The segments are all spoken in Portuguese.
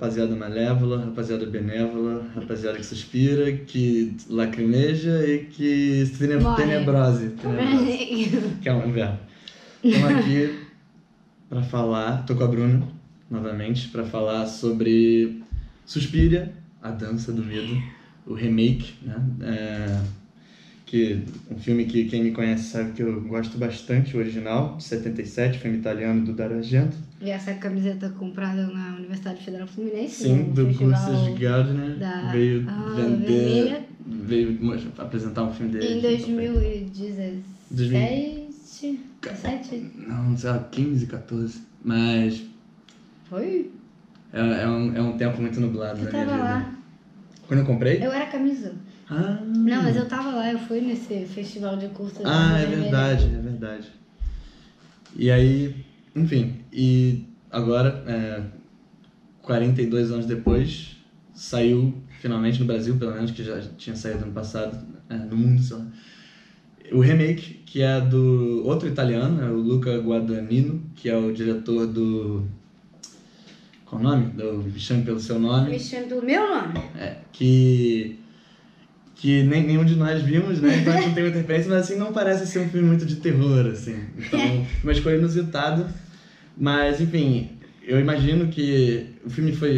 rapaziada malévola, rapaziada benévola, rapaziada que suspira, que lacrimeja e que tenebrose. Que é um verbo. Estamos aqui para falar, tô com a Bruna novamente, para falar sobre Suspiria, a Dança do Medo, o remake, né? Que um filme que quem me conhece sabe que eu gosto bastante, o original, de 77, filme italiano do Dario Argento. E essa camiseta comprada na Universidade Federal Fluminense. Sim, do Cursos Gardner, veio vender, veio apresentar um filme dele. Em 2017? 17? Não sei lá, 15, 14, mas... Foi? É um tempo muito nublado Eu na minha tava vida. lá. Quando eu comprei? Eu era camisa. Não, mas eu tava lá, eu fui nesse festival de curso. É verdade. E aí, enfim, e agora, 42 anos depois, saiu finalmente no Brasil, pelo menos, que já tinha saído ano passado, no mundo, sei lá, o remake, que é do outro italiano, o Luca Guadagnino, que é o diretor do... Qual o nome? Do Me Chame Pelo Seu Nome. Me Chame Pelo Meu Nome. Que nenhum de nós vimos, né? Então a gente não tem muita referência, mas assim, não parece ser um filme muito de terror, assim. Então, uma escolha inusitada. Mas, enfim, eu imagino que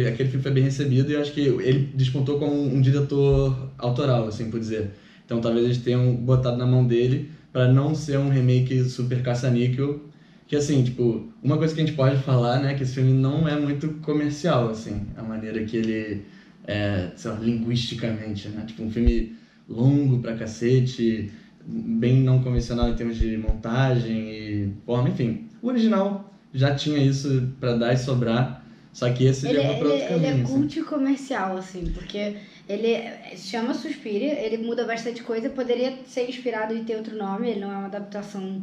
aquele filme foi bem recebido e eu acho que ele despontou como um diretor autoral, assim por dizer. Então talvez eles tenham botado na mão dele para não ser um remake super caça-níquel. Que assim, tipo, uma coisa que a gente pode falar, né, que esse filme não é muito comercial, assim, a maneira que ele sei lá, linguisticamente, né, tipo um filme longo pra cacete, bem não convencional em termos de montagem e forma, enfim. O original já tinha isso pra dar e sobrar, só que esse levou pra outro caminho. Ele é cult comercial, assim, porque ele chama Suspiria, ele muda bastante coisa, poderia ser inspirado em ter outro nome, ele não é uma adaptação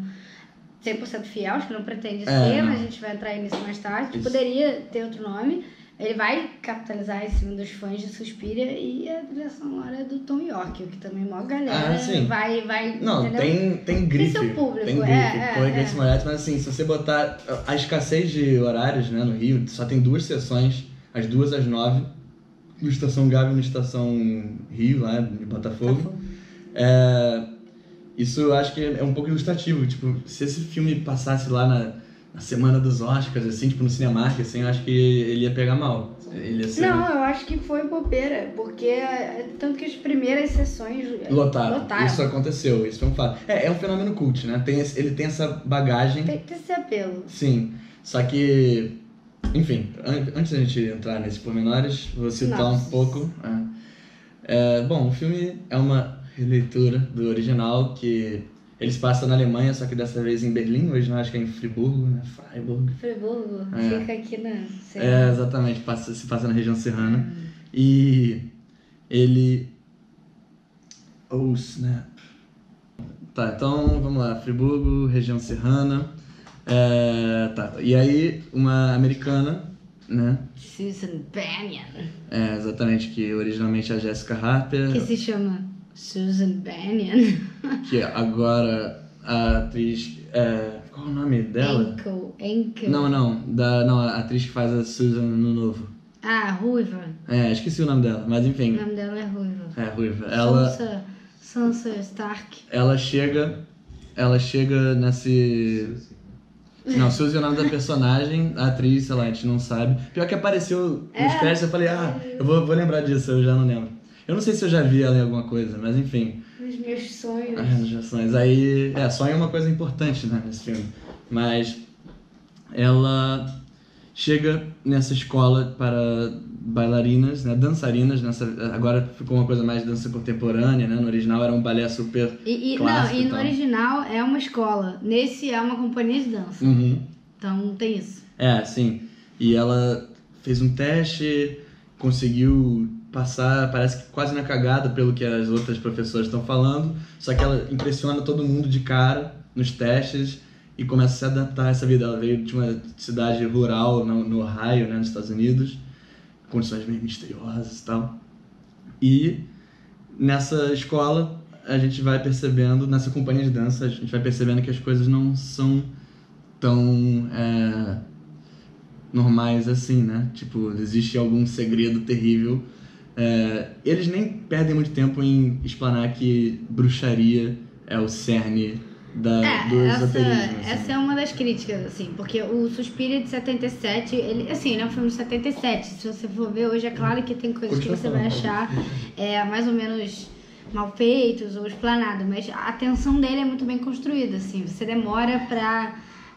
100% fiel, acho que não pretende ser, mas a gente vai entrar nisso mais tarde. Poderia ter outro nome. Ele vai capitalizar em cima dos fãs de Suspiria e a trilha sonora é do Tom York, que também maior galera vai não, entendeu? tem grife. Tem seu público, tem grife, mas assim, se você botar a escassez de horários, né, no Rio, só tem 2 sessões, as 2 às 9, no Estação Gávea e no Estação Rio, lá de Botafogo. Isso eu acho que é um pouco ilustrativo, tipo, se esse filme passasse lá na semana dos Oscars, assim, tipo no Cinemark, assim, eu acho que ele ia pegar mal. Ele ia ser... Não, eu acho que foi bobeira, porque tanto que as primeiras sessões lotaram. Isso aconteceu, isso foi um fato. É um fenômeno cult, né? Ele tem essa bagagem. Tem que ter esse apelo. Sim, só que, enfim, antes da gente entrar nesses pormenores, vou citar um pouco. Bom, o filme é uma releitura do original, que eles passam na Alemanha, só que dessa vez em Berlim, hoje não, acho que é em Friburgo, né? Friburgo, fica aqui na Serrana. Exatamente, se passa na região serrana. E ele... Oh, snap. Tá, então vamos lá, Friburgo, região serrana. E aí uma americana, né? Susan Bannion. Exatamente, que originalmente é a Jessica Harper. Que se chama Susan Bannion. Que agora a atriz... qual é o nome dela? Enkel. Não, a atriz que faz a Susan no novo. Ruiva. Esqueci o nome dela, mas enfim. O nome dela é Ruiva. Ruiva. Sansa Stark. Ela chega nesse... Não, Suzy é o nome da personagem, a atriz, sei lá, a gente não sabe. Pior que apareceu nos créditos, eu falei, eu vou lembrar disso, eu já não lembro. Eu não sei se eu já vi ela em alguma coisa, mas enfim. Nos meus sonhos. Nos meus sonhos. Aí, sonho é uma coisa importante, né, nesse filme. Mas ela chega nessa escola para bailarinas, né, dançarinas, agora ficou uma coisa mais de dança contemporânea, né, no original era um balé super clássico. No original é uma escola, nesse é uma companhia de dança. Então tem isso. Sim. E ela fez um teste, conseguiu passar, parece que quase na cagada pelo que as outras professoras estão falando, só que ela impressiona todo mundo de cara nos testes e começa a se adaptar a essa vida. Ela veio de uma cidade rural no Ohio, né, nos Estados Unidos, condições meio misteriosas e tal. E nessa escola a gente vai percebendo, nessa companhia de dança, a gente vai percebendo que as coisas não são tão normais assim, né? Tipo, existe algum segredo terrível. Eles nem perdem muito tempo em explanar que bruxaria é o cerne do esoterismo. Assim. Essa é uma das críticas, assim, porque o Suspiria de 77, ele, assim, ele é um filme de 77. Se você for ver hoje, é claro que tem coisas que você vai achar mais ou menos mal feitos ou explanado, mas a tensão dele é muito bem construída, assim. Você demora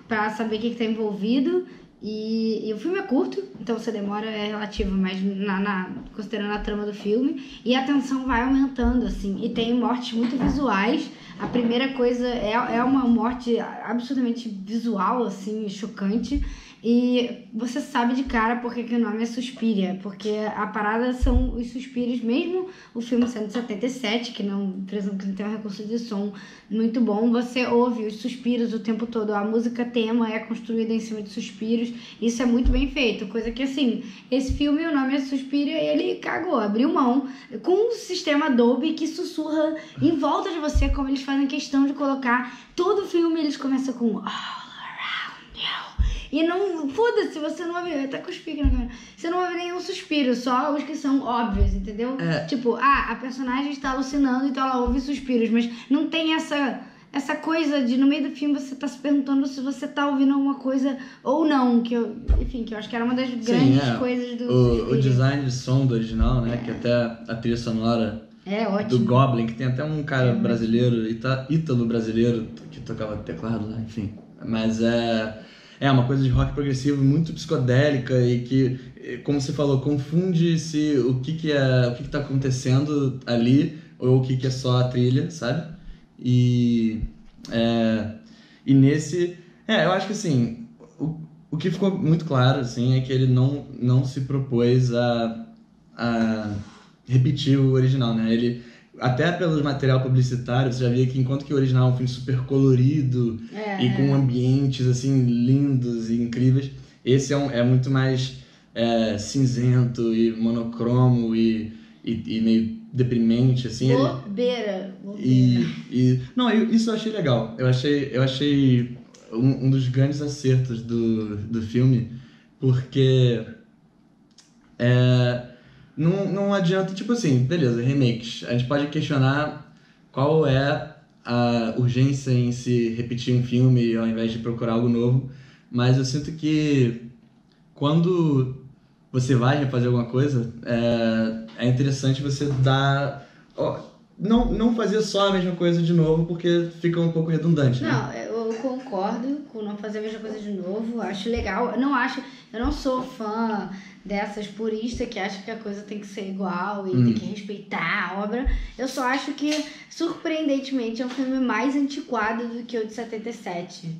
pra saber o que tá envolvido. E o filme é curto, então você demora, é relativo, mas considerando a trama do filme, e a tensão vai aumentando, assim, e tem mortes muito visuais. A primeira coisa é uma morte absurdamente visual, assim, chocante, e você sabe de cara porque que o nome é Suspiria, porque a parada são os suspiros, mesmo o filme sendo de 77, que não, presumo que não tem um recurso de som muito bom, você ouve os suspiros o tempo todo, a música tema é construída em cima de suspiros, isso é muito bem feito, coisa que, assim, esse filme, o nome é Suspiria, ele cagou, abriu mão, com um sistema Dolby que sussurra em volta de você, como eles fazem questão de colocar, todo o filme eles começam com e não, foda-se, você não ouve, até cuspi aqui na câmera, você não ouve nenhum suspiro, só os que são óbvios, entendeu? Tipo, a personagem está alucinando, então ela ouve suspiros, mas não tem essa coisa de no meio do filme você tá se perguntando se você tá ouvindo alguma coisa ou não, que eu acho que era uma das grandes coisas do o design de som do original, né, que até a trilha sonora do Goblin, que tem até um cara brasileiro, ítalo brasileiro, que tocava teclado lá, enfim, mas é uma coisa de rock progressivo muito psicodélica e que, como você falou, confunde-se o que tá acontecendo ali ou o que é só a trilha, sabe? E nesse... eu acho que assim, o que ficou muito claro assim, é que ele não se propôs a repetir o original, né? Ele... Até pelo material publicitário, você já via que enquanto que o original é um filme super colorido e com ambientes assim lindos e incríveis, esse é muito mais cinzento e monocromo e meio deprimente, assim. Bobeira. Não, isso eu achei legal. Eu achei um dos grandes acertos do filme, porque não adianta, tipo assim, beleza, remakes. A gente pode questionar qual é a urgência em se repetir um filme ao invés de procurar algo novo, mas eu sinto que quando você vai refazer alguma coisa, é interessante você dar... Não fazer só a mesma coisa de novo, porque fica um pouco redundante, né? Não, eu concordo com não fazer a mesma coisa de novo, acho legal. Eu não sou fã dessas puristas que acham que a coisa tem que ser igual e tem que respeitar a obra. Eu só acho que, surpreendentemente, é um filme mais antiquado do que o de 77.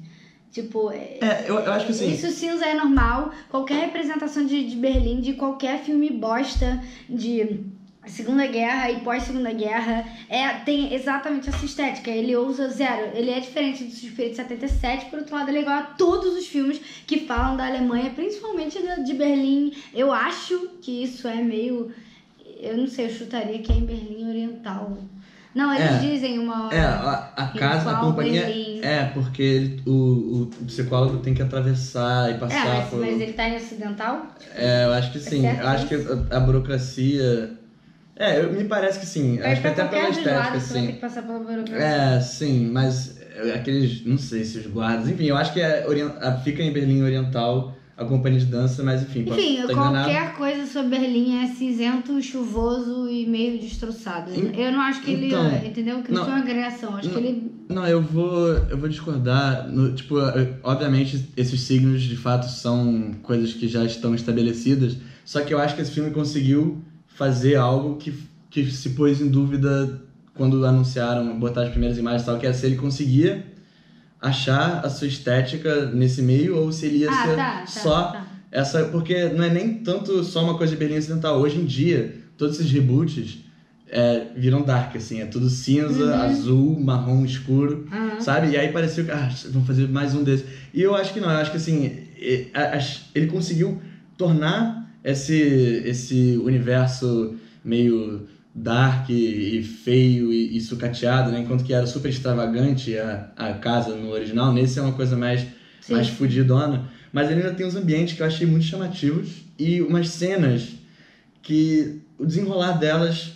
Tipo, eu acho que sim. Isso cinza é normal. Qualquer representação de Berlim, de qualquer filme bosta de Segunda Guerra e pós-Segunda Guerra, tem exatamente essa estética. Ele ousa zero. Ele é diferente do Suspiria de 77, por outro lado ele é igual a todos os filmes que falam da Alemanha, principalmente de Berlim. Eu acho que isso é meio... Eu não sei, eu chutaria que é em Berlim Oriental. Não, eles dizem uma... a casa, a companhia... Berlim. Porque o psicólogo tem que atravessar e passar por... Mas ele tá em ocidental? Eu acho que sim. Eu acho que a burocracia... me parece que sim. Acho que até pela estética, sim. Tem que passar pela burocracia. Sim, mas aqueles... Não sei se os guardas... Enfim, eu acho que fica em Berlim Oriental a companhia de dança, mas enfim... qualquer coisa sobre Berlim é cinzento, chuvoso e meio destroçado. Eu não acho que ele... Entendeu? Que não foi uma agregação. Acho que ele... Não, eu vou discordar. Tipo, obviamente, esses signos, de fato, são coisas que já estão estabelecidas. Só que eu acho que esse filme conseguiu fazer algo que se pôs em dúvida quando anunciaram, botar as primeiras imagens e tal, que é se ele conseguia achar a sua estética nesse meio ou se ele ia ser essa... Porque não é nem tanto só uma coisa de Berlim Ocidental. Hoje em dia, todos esses reboots viram dark, assim. É tudo cinza, azul, marrom escuro, sabe? E aí pareceu que vamos fazer mais um desses. E eu acho que não. Eu acho que, assim, ele conseguiu tornar esse universo meio dark e feio e sucateado, né? Enquanto que era super extravagante a casa no original, nesse é uma coisa mais fudidona. mas ele ainda tem uns ambientes que eu achei muito chamativos e umas cenas que o desenrolar delas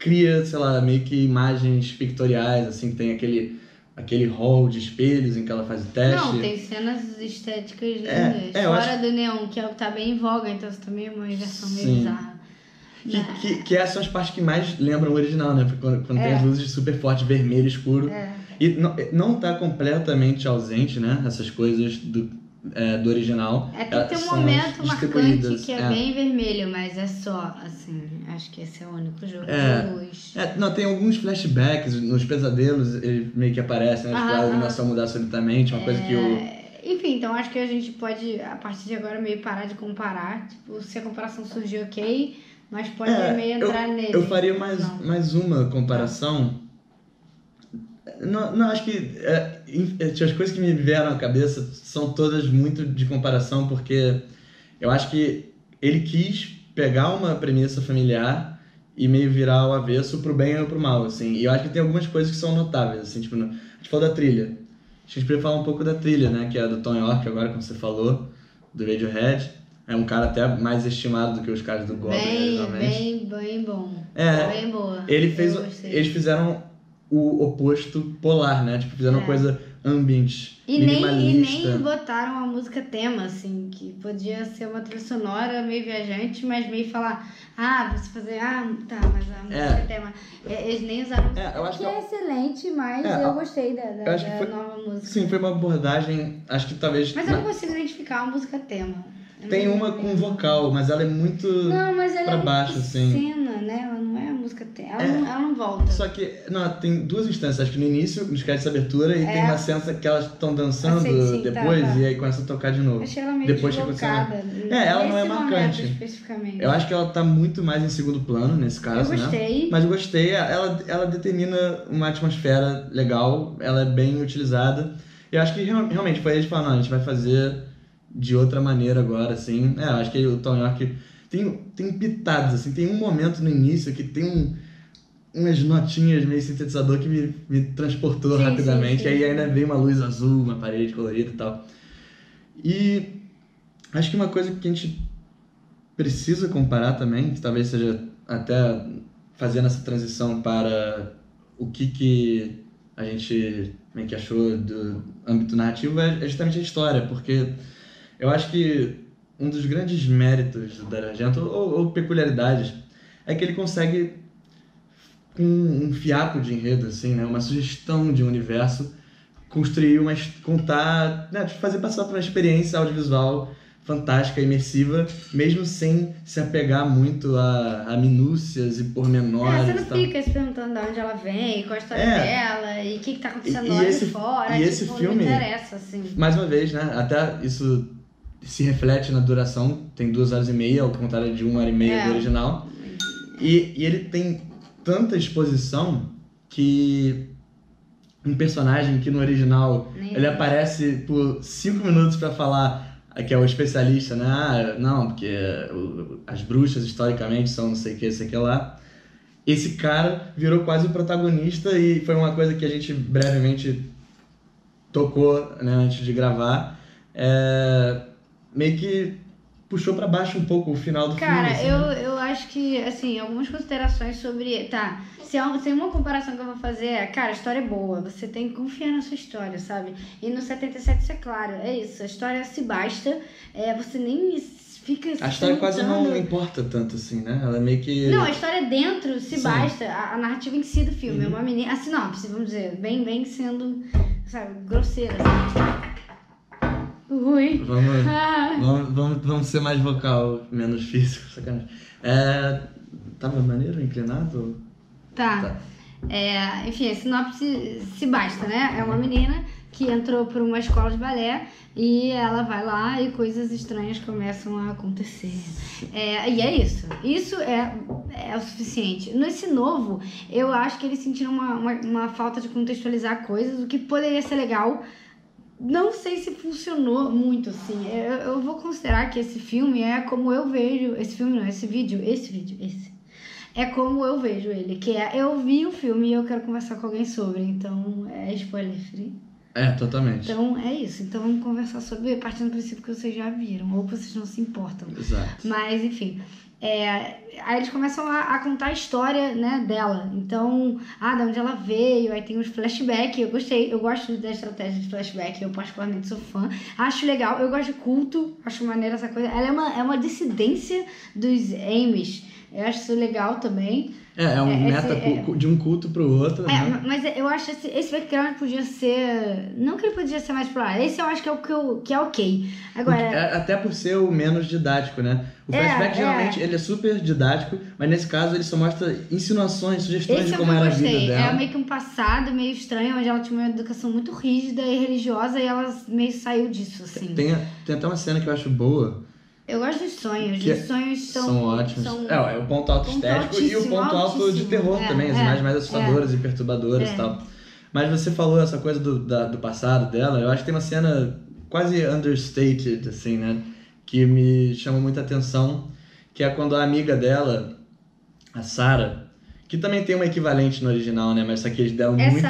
cria, sei lá, meio que imagens pictoriais, assim, que tem aquele hall de espelhos em que ela faz o teste. Não, tem cenas estéticas lindas. Fora do neon, que é o que tá bem em voga, então isso também é uma inversão meio bizarra. Que essas são as partes que mais lembram o original, né? Porque quando tem as luzes super fortes, vermelho, escuro. E não tá completamente ausente, né? Essas coisas do original. Tem um momento marcante que é bem vermelho, mas é só, assim, acho que esse é o único jogo de luz. Não, tem alguns flashbacks nos pesadelos, ele meio que aparece, né? Tipo, a iluminação mudar subitamente, uma coisa que Enfim, então acho que a gente pode, a partir de agora, meio parar de comparar. Tipo, se a comparação surgir, ok, mas pode meio entrar nele. Eu faria mais uma comparação. Não, acho que as coisas que me vieram à cabeça são todas muito de comparação, porque eu acho que ele quis pegar uma premissa familiar e meio virar ao avesso pro bem ou pro mal, assim. E eu acho que tem algumas coisas que são notáveis, assim, tipo, a gente falou da trilha. Acho que a gente podia falar um pouco da trilha, né, que é a do Tom York, agora, como você falou, do Radiohead. É um cara até mais estimado do que os caras do Goblin, bem bom. Bem boa. Eles fizeram o oposto polar, né? Tipo, fizeram uma coisa ambient, minimalista. E nem botaram a música tema, assim, que podia ser uma trilha sonora meio viajante, mas meio falar, você fazer, mas a música tema. Eles nem usaram que é excelente, mas eu gostei da nova música. Sim, foi uma abordagem, acho que talvez... Mas eu não consigo identificar a música tema. Tem uma com vocal, mas ela é muito pra baixo, assim. Cena, né? Ela não é a música tema. Ela não volta. Só que, tem duas instâncias. Acho que no início, nos créditos de abertura, e tem uma cena que elas estão dançando depois, e aí começa a tocar de novo. Achei ela meio deslocada. Ela não é marcante. Especificamente. Eu acho que ela tá muito mais em segundo plano, nesse caso, eu gostei. Né? Mas eu gostei. Ela determina uma atmosfera legal, ela é bem utilizada. Eu acho que realmente foi eles falando, a gente vai fazer de outra maneira agora, assim. Eu acho que o Tom York tem pitadas, assim. Tem um momento no início que tem umas notinhas meio sintetizador que me transportou rapidamente. Sim. Aí ainda veio uma luz azul, uma parede colorida e tal. E acho que uma coisa que a gente precisa comparar também, que talvez seja até fazendo essa transição para o que a gente meio que achou do âmbito narrativo, é justamente a história, porque eu acho que um dos grandes méritos do Dario Argento, ou peculiaridades, é que ele consegue, com um fiapo de enredo, assim, né, uma sugestão de um universo, construir contar, né, fazer passar por uma experiência audiovisual fantástica, imersiva, mesmo sem se apegar muito a minúcias e pormenores. Você não fica se perguntando de onde ela vem, qual a história dela, e o que tá acontecendo lá de fora. E esse filme, não interessa, assim. Mais uma vez, né, até isso se reflete na duração, tem 2h30, ao contrário de 1h30 do original. E ele tem tanta exposição que um personagem que no original ele aparece por 5 minutos pra falar, que é o especialista, né? Não, porque as bruxas historicamente são não sei o que lá. Esse cara virou quase o protagonista e foi uma coisa que a gente brevemente tocou, né, antes de gravar. Meio que puxou pra baixo um pouco o final do filme. Cara, assim, eu acho que, assim, algumas considerações sobre... Se uma comparação que eu vou fazer a história é boa, você tem que confiar na sua história, sabe? E no 77 isso é claro, é isso, a história se basta, você nem fica... A história quase não importa tanto, assim, né? Ela é meio que... Não, a história dentro se basta, a narrativa em si do filme, é uma menina... A sinopse, vamos dizer, bem sendo, sabe, grosseira, assim. Ui. Vamos ser mais vocal, menos físico, sacanagem. Tava maneiro, inclinado? Tá. Enfim, a sinopse se basta, né? É uma menina que entrou por uma escola de balé e ela vai lá e coisas estranhas começam a acontecer. E é isso. Isso é o suficiente. Nesse novo, eu acho que eles sentiram uma falta de contextualizar coisas, o que poderia ser legal. Não sei se funcionou muito, assim. Eu vou considerar que esse filme é como eu vejo... Esse filme não, esse vídeo. É como eu vejo ele, que eu vi o filme e eu quero conversar com alguém sobre, então é spoiler free. Totalmente. Então, é isso. Então, vamos conversar sobre, partindo do princípio que vocês já viram, ou que vocês não se importam. Exato. Mas, enfim... aí eles começam a contar a história, né, dela. Então, de onde ela veio, aí tem os flashbacks. Eu gosto da estratégia de flashback, eu particularmente sou fã. Acho legal, eu gosto de culto, acho maneira essa coisa. Ela é uma dissidência dos Amish. Eu acho isso legal também. É um meta de um culto pro outro, né? Mas eu acho que esse background podia ser... Não que ele podia ser mais pro ar. Esse eu acho que é ok. Agora... Até por ser o menos didático, né? O flashback, geralmente, ele é super didático, mas nesse caso ele só mostra insinuações, sugestões de como era a vida dela. É meio que um passado meio estranho, onde ela tinha uma educação muito rígida e religiosa e ela meio saiu disso, assim. Tem até uma cena que eu acho boa. Eu gosto dos sonhos. Os sonhos são ótimos. É o ponto alto estético e o ponto alto de terror também. As imagens mais assustadoras e perturbadoras e tal. Mas você falou essa coisa do passado dela. Eu acho que tem uma cena quase understated, assim, né? Que me chama muita atenção. Que é quando a amiga dela, a Sarah, que também tem uma equivalente no original, né? Mas só que eles deram muito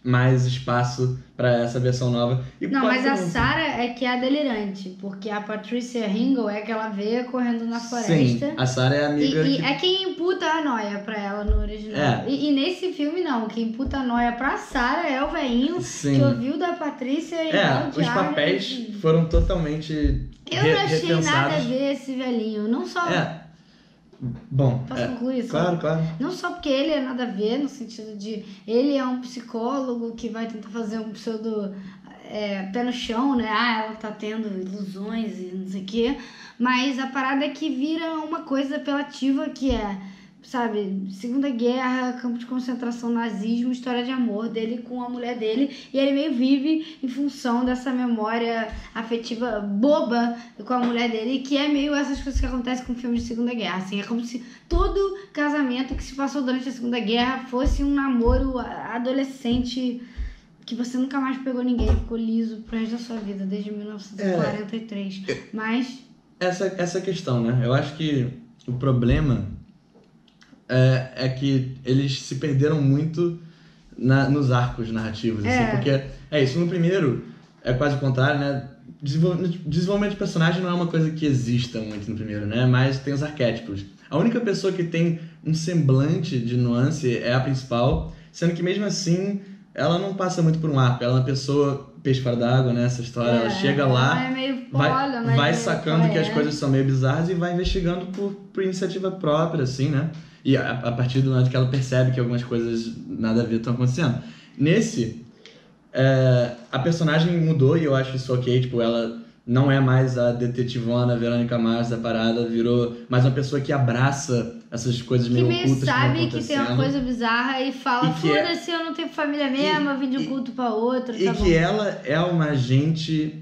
mais espaço pra essa versão nova. Mas a Sarah é que é a delirante, porque a Patricia Hingle é que ela vê correndo na floresta. Sim, a Sarah é a amiga e é quem imputa a noia pra ela no original. E nesse filme não, quem imputa a noia pra Sarah é o velhinho que ouviu da Patrícia e os papéis foram totalmente eu não achei nada a ver esse velhinho, não só... Bom, posso concluir isso? Claro. Não só porque ele é nada a ver, no sentido de... Ele é um psicólogo que vai tentar fazer um pseudo pé no chão, né? Ela tá tendo ilusões e não sei o quê. Mas a parada é que vira uma coisa apelativa que é... Sabe, Segunda Guerra, campo de concentração, nazismo, história de amor dele com a mulher dele. E ele meio vive em função dessa memória afetiva boba com a mulher dele, que é meio essas coisas que acontecem com filmes de Segunda Guerra. Assim, é como se todo casamento que se passou durante a Segunda Guerra fosse um namoro adolescente que você nunca mais pegou ninguém, ficou liso pro resto da sua vida, desde 1943. Mas... Essa questão, né? Eu acho que o problema... É que eles se perderam muito nos arcos narrativos, assim, porque isso, no primeiro é quase o contrário, né? Desenvolvimento de personagem não é uma coisa que exista muito no primeiro, né? Mas tem os arquétipos. A única pessoa que tem um semblante de nuance é a principal, sendo que mesmo assim ela não passa muito por um arco, ela é uma pessoa peixe fora d'água, né? Essa história, ela chega lá, vai sacando que as coisas são meio bizarras e vai investigando por iniciativa própria, assim, né? E a partir do momento que ela percebe que algumas coisas nada a ver estão acontecendo. Nesse, a personagem mudou e eu acho isso ok. Tipo, ela não é mais a detetivona Verônica Mars da parada, virou mais uma pessoa que abraça essas coisas meio ocultas que estão acontecendo. Que meio sabe que tem uma coisa bizarra e fala, foda-se, eu não tenho família mesmo, eu vim de um culto pra outro, tá bom. E que ela é uma agente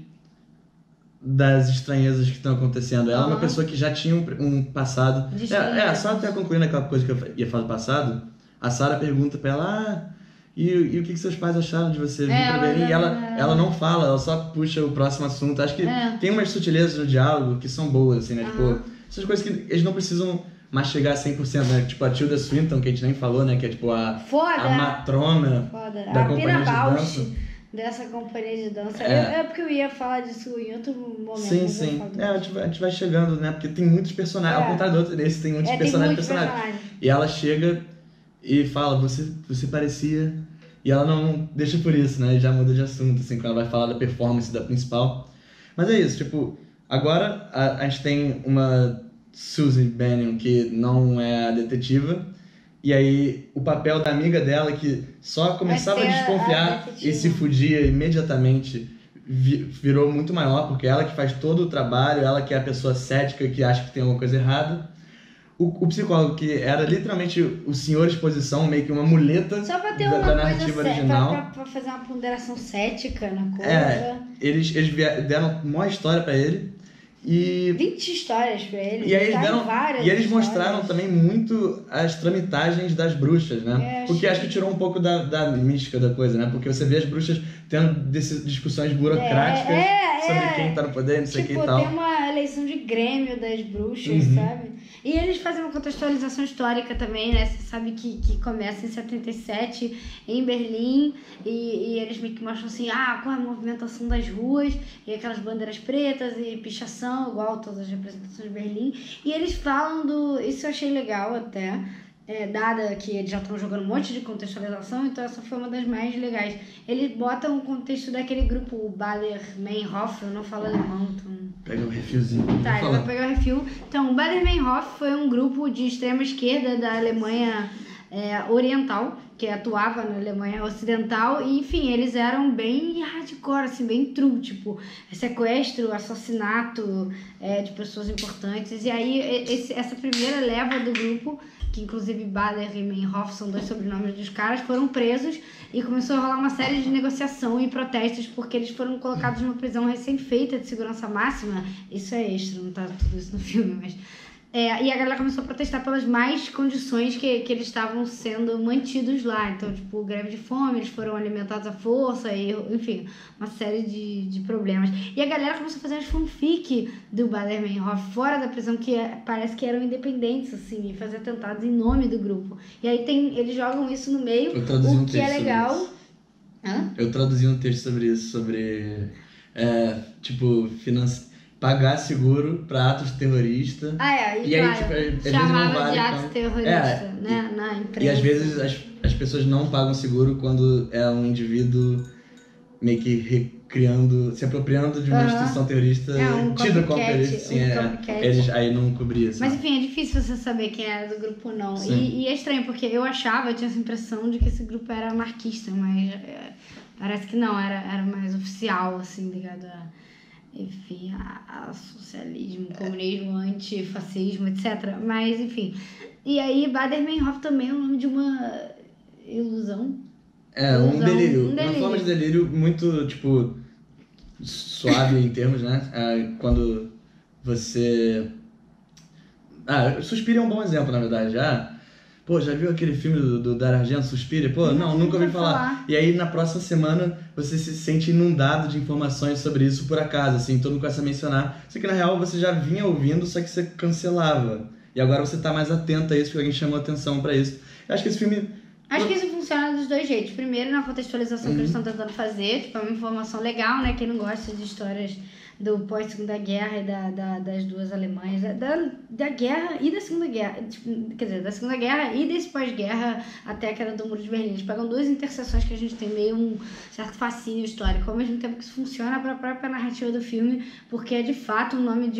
das estranhezas que estão acontecendo. Ela é uma pessoa que já tinha um passado... Só até concluindo aquela coisa que eu ia falar do passado, a Sarah pergunta pra ela, e o que seus pais acharam de você vir pra Berlim? E ela não fala, ela só puxa o próximo assunto. Acho que tem umas sutilezas no diálogo que são boas, assim, né? Tipo, essas coisas que eles não precisam mastigar 100%, né? Tipo, a Tilda Swinton, que a gente nem falou, né? Que é tipo a matrona da companhia de dança. Dessa companhia de dança. É porque eu ia falar disso em outro momento. Sim. A gente vai chegando, né? Porque tem muitos personagens. Ao contrário do outro, esse tem muitos personagens. E ela chega e fala, você parecia... E ela não deixa por isso, né? E já muda de assunto, assim, quando ela vai falar da performance da principal. Mas é isso, tipo... Agora a gente tem uma Susan Bannion que não é a detetiva. E aí, o papel da amiga dela, que só começava a desconfiar e se fudia imediatamente, virou muito maior, porque ela que faz todo o trabalho, ela que é a pessoa cética que acha que tem alguma coisa errada. O psicólogo, que era literalmente o senhor exposição, meio que uma muleta só pra ter da narrativa original. Pra fazer uma ponderação cética na coisa. Eles deram uma história pra ele. 20 histórias pra ele. E aí eles mostraram também muito as tramitagens das bruxas, né? Porque acho que tirou um pouco da mística da coisa, né? Porque você vê as bruxas tendo discussões burocráticas sobre quem tá no poder, não sei o que e tal. Tem uma eleição de grêmio das bruxas, sabe? E eles fazem uma contextualização histórica também, né? Você sabe que começa em 77 em Berlim e eles meio que mostram assim, qual é a movimentação das ruas e aquelas bandeiras pretas e pichação, igual todas as representações de Berlim. E eles falam isso eu achei legal até. Dada que eles já estão jogando um monte de contextualização, então essa foi uma das mais legais. Eles botam o contexto daquele grupo, o Baader-Meinhof, eu não falo alemão, então... Pega o refilzinho. Tá, ele vai pegar o refil. Então, o Baader-Meinhof foi um grupo de extrema esquerda da Alemanha oriental, que atuava na Alemanha ocidental, e enfim, eles eram bem hardcore, assim, bem true, tipo, sequestro, assassinato de pessoas importantes. E aí, essa primeira leva do grupo, que inclusive Baader e Meinhof são 2 sobrenomes dos caras, foram presos e começou a rolar uma série de negociação e protestos porque eles foram colocados numa prisão recém-feita de segurança máxima. Isso é extra, não tá tudo isso no filme, mas... e a galera começou a protestar pelas más condições que eles estavam sendo mantidos lá. Então, tipo, greve de fome, eles foram alimentados à força, e, enfim, uma série de problemas. E a galera começou a fazer as fanfic do Baader-Meinhof fora da prisão, que parece que eram independentes, assim, e fazer atentados em nome do grupo. E aí eles jogam isso no meio, o que é legal. Eu traduzi um texto sobre isso, sobre, pagar seguro para atos terroristas. E claro, aí, tipo, chamava de atos terroristas, né, na imprensa. E às vezes as pessoas não pagam seguro quando é um indivíduo meio que recriando, se apropriando de uma instituição terrorista, tida como terrorista, eles aí não cobriam. Assim. Mas enfim, é difícil você saber quem era do grupo ou não. E é estranho, porque eu tinha essa impressão de que esse grupo era anarquista, mas parece que não, era mais oficial, assim, ligado a socialismo, comunismo, antifascismo, etc. Mas, enfim. E aí, Baader-Meinhof também é o nome de uma ilusão. Um delírio. Uma forma de delírio muito, tipo, suave em termos, né? Quando você... Suspira é um bom exemplo, na verdade. Já viu aquele filme do Dario Argento, Suspira? Não, nunca ouvi falar. E aí, na próxima semana, você se sente inundado de informações sobre isso por acaso, assim, todo mundo começa a mencionar. Só que, na real, você já vinha ouvindo, só que você cancelava. E agora você tá mais atento a isso, porque alguém chamou atenção pra isso. Eu acho que esse filme... Acho que isso funciona dos 2 jeitos. Primeiro, na contextualização que eles estão tentando fazer, tipo, é uma informação legal, né? Quem não gosta de histórias do pós-Segunda Guerra e das 2 Alemanhas, da Guerra e da Segunda Guerra, quer dizer, da Segunda Guerra e desse pós-guerra até a queda do Muro de Berlim. Eles pegam 2 interseções que a gente tem meio um certo fascínio histórico, ao mesmo tempo que isso funciona para a própria narrativa do filme, porque é de fato o nome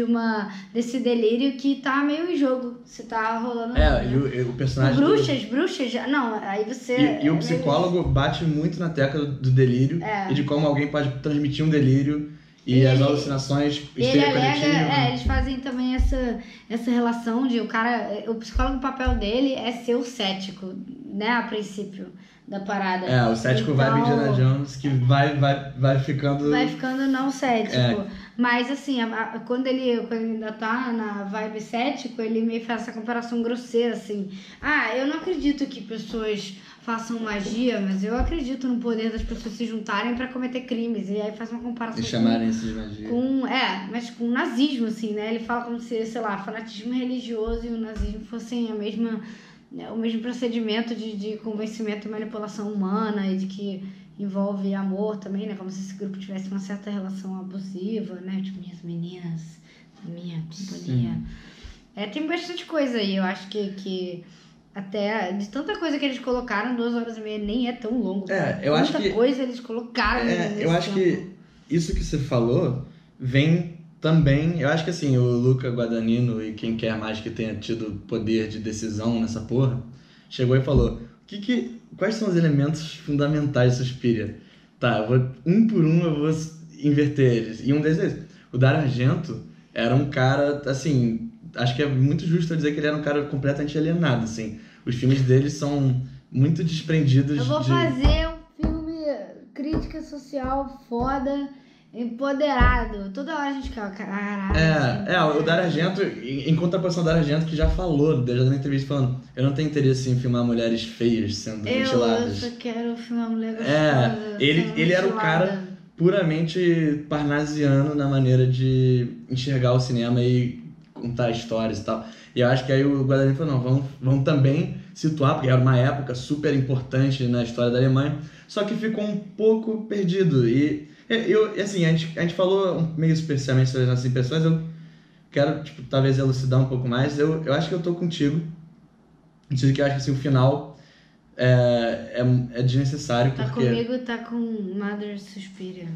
desse delírio que tá meio em jogo, se tá rolando. E o personagem... Bruxas, não, aí você... E o psicólogo bate muito na tecla do delírio e de como alguém pode transmitir um delírio. E as alucinações histeria coletiva. Eles fazem também essa relação de o psicólogo, o papel dele é ser o cético, né, a princípio da parada. O cético vai Indiana Jones, que vai ficando... Vai ficando não cético. Mas, assim, quando ele ainda tá na vibe cético, ele meio faz essa comparação grosseira, assim. Eu não acredito que pessoas façam magia, mas eu acredito no poder das pessoas se juntarem pra cometer crimes. E aí faz uma comparação e chamarem isso de magia. Mas com o nazismo, assim, né? Ele fala como se, sei lá, fanatismo religioso e o nazismo fossem o mesmo procedimento de convencimento e manipulação humana e de que envolve amor também, né? Como se esse grupo tivesse uma certa relação abusiva, né? Tipo, minhas meninas, minha companhia. Tem bastante coisa aí, eu acho que até de tanta coisa que eles colocaram, 2h30 nem é tão longo. Eu acho que... coisa eles colocaram. Eu acho que isso que você falou vem também... Eu acho que assim, o Luca Guadagnino e quem quer mais que tenha tido poder de decisão nessa porra, chegou e falou, quais são os elementos fundamentais de Suspiria? Um por um eu vou inverter eles. E um deles, o Dario Argento era um cara, assim... Acho que é muito justo eu dizer que ele era um cara completamente alienado, assim. Os filmes dele são muito desprendidos de... Eu vou fazer um filme crítica social foda, empoderado. Toda hora a gente fica, caralho. O Dario Argento, em contraposição ao Dario Argento, que já falou, já deu uma entrevista falando, eu não tenho interesse em filmar mulheres feias sendo mutiladas. Eu só quero filmar mulher gostosa. Ele era o cara puramente parnasiano na maneira de enxergar o cinema e contar histórias e tal. E eu acho que aí o Guadagnino falou, não, vamos também situar, porque era uma época super importante na história da Alemanha, só que ficou um pouco perdido. E assim, a gente falou meio superficialmente sobre as nossas impressões, eu quero, tipo, talvez elucidar um pouco mais. Eu acho que eu tô contigo, no sentido que eu acho que assim, o final é desnecessário, Tá porque... comigo, tá com Mother Suspiria.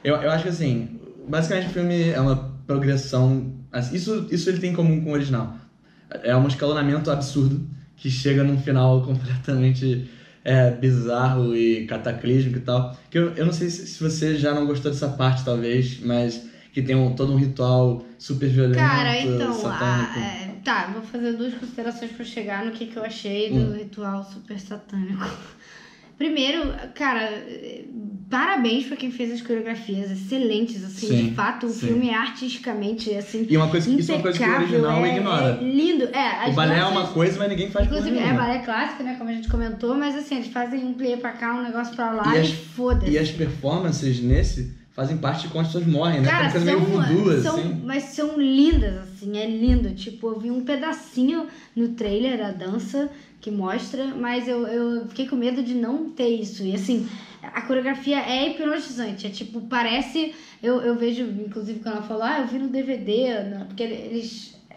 Eu acho que assim, basicamente o filme é uma progressão, assim, isso ele tem em comum com o original. É um escalonamento absurdo, que chega num final completamente bizarro e cataclísmico e tal. Que eu não sei se você já não gostou dessa parte, talvez, mas que tem todo um ritual super violento, Cara, então, satânico. tá, vou fazer 2 considerações pra chegar no que eu achei do ritual super satânico. Primeiro, cara, parabéns pra quem fez as coreografias excelentes, assim, Sim, de fato, o sim. filme é artisticamente, assim, E isso é uma coisa que o original ignora. É lindo, O balé é uma coisa, mas ninguém faz porra inclusive, nenhuma. balé clássico, né, como a gente comentou, mas assim, eles fazem um play pra cá, um negócio pra lá E e, as- foda-se. E as performances nesse fazem parte de quando as pessoas morrem, né? Cara, Tem uma coisa meio voodoo, assim. mas são lindas, assim, é lindo. Tipo, eu vi um pedacinho no trailer da dança que mostra, mas eu fiquei com medo de não ter isso. E assim, a coreografia é hipnotizante, é tipo, parece... Eu vejo, inclusive, quando ela falou, eu vi no DVD, porque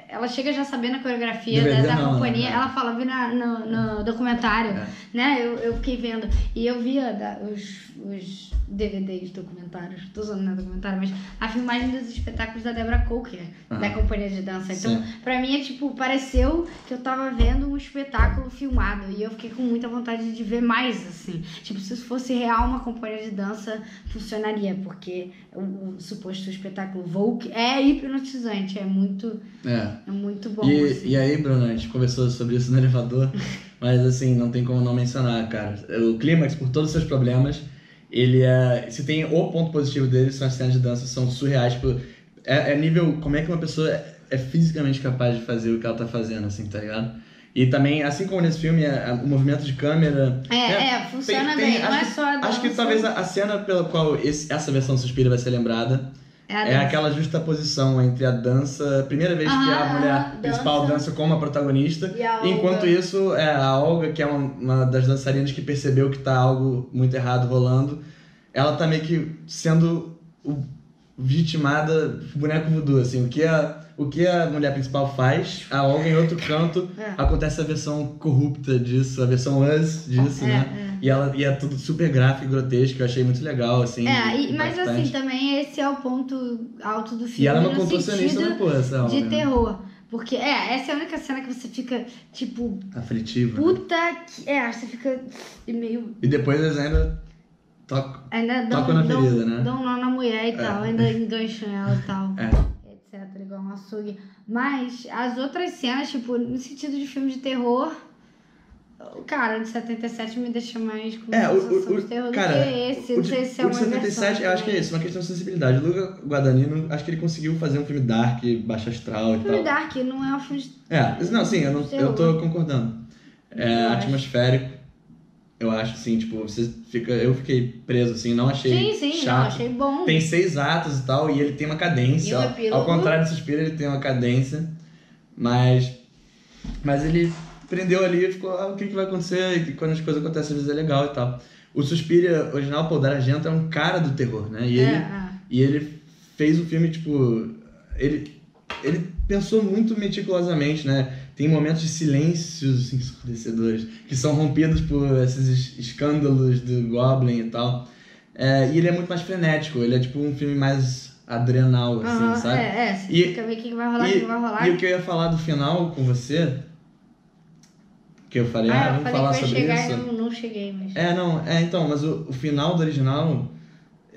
ela chega já sabendo a coreografia DVD da não, companhia, né? ela fala, vi no documentário, né? Eu fiquei vendo. E eu via os DVDs, documentários, tô usando não é documentário, mas a filmagem dos espetáculos da Deborah Coker, da companhia de dança. Então, Sim. pra mim, pareceu que eu tava vendo um espetáculo filmado. E eu fiquei com muita vontade de ver mais, assim. Tipo, se fosse real uma companhia de dança, funcionaria, porque o suposto espetáculo Vogue é hipnotizante, é muito bom. Assim. E aí, Bruno, a gente conversou sobre isso no elevador, mas assim, não tem como não mencionar, cara. O Clímax, por todos os seus problemas, ele se tem o ponto positivo dele, são as cenas de dança, são surreais, tipo, nível, como é que uma pessoa é fisicamente capaz de fazer o que ela tá fazendo, assim, tá ligado? E também, assim como nesse filme, o movimento de câmera... Funciona bem, não é só a dança. Acho que talvez a cena pela qual essa versão Suspira vai ser lembrada é aquela justaposição entre a dança, primeira vez que a mulher principal dança como a protagonista, e enquanto isso a Olga, que é uma das dançarinas que percebeu que tá algo muito errado rolando, ela tá meio que sendo vitimada, boneco voodoo, assim, o que a mulher principal faz, a Olga em outro canto, acontece a versão corrupta disso, a versão Us disso, né? E é tudo super gráfico e grotesco, eu achei muito legal, assim. Mas assim, também esse é o ponto alto do filme. E ela é uma contorcionista, né, pô, essa de Olga, terror. Porque, essa é a única cena que você fica, tipo... aflitiva. Puta que... você fica meio... E depois eles ainda tocam na ferida, né? Dão um nó na mulher e tal, ainda engancham ela e tal. Etc, igual um açougue. Mas as outras cenas, tipo, no sentido de filme de terror... Cara, o de 77 me deixa mais com sensação de terror do que esse. Não sei se é uma versão. O de 77, eu acho que é isso, uma questão de sensibilidade. O Luca Guadagnino, acho que ele conseguiu fazer um filme dark, baixo astral e tal. Filme dark, não é um filme de... Não, sim, eu tô concordando. Atmosférico, eu acho, assim, tipo, eu fiquei preso, assim, não achei chato. Não, achei bom. Tem 6 atos e tal, e ele tem uma cadência. Ao contrário do Suspiro, ele tem uma cadência, mas ele... prendeu ali e ficou, o que vai acontecer? E quando as coisas acontecem, às vezes é legal e tal. O Suspiria original, Paul Dario Argento, é um cara do terror, né? E ele fez o filme, tipo... Ele pensou muito meticulosamente, né? Tem momentos de silêncios ensurdecedores que são rompidos por esses escândalos do Goblin e tal. E ele é muito mais frenético. Ele é tipo um filme mais adrenal, assim, sabe? Você fica vendo o que vai rolar, o que vai rolar. E o que eu ia falar do final com você... que eu falei, vamos falar sobre isso. Eu não cheguei, mas... Então, mas o final do original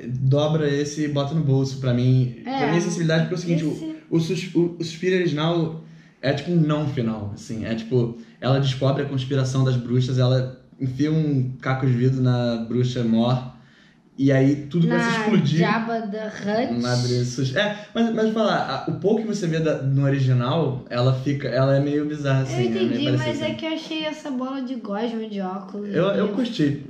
dobra esse e bota no bolso pra mim. Pra minha sensibilidade, porque é o seguinte, o Suspiro original é tipo um não final, assim. É tipo, ela descobre a conspiração das bruxas, ela enfia um caco de vidro na bruxa Mor, e aí tudo começa a explodir. Jabba the Hutt. Mas falar, o pouco que você vê no original, ela é meio bizarra, assim. Eu entendi, mas assim. que eu achei essa bola de gosma de óculos. Eu curti.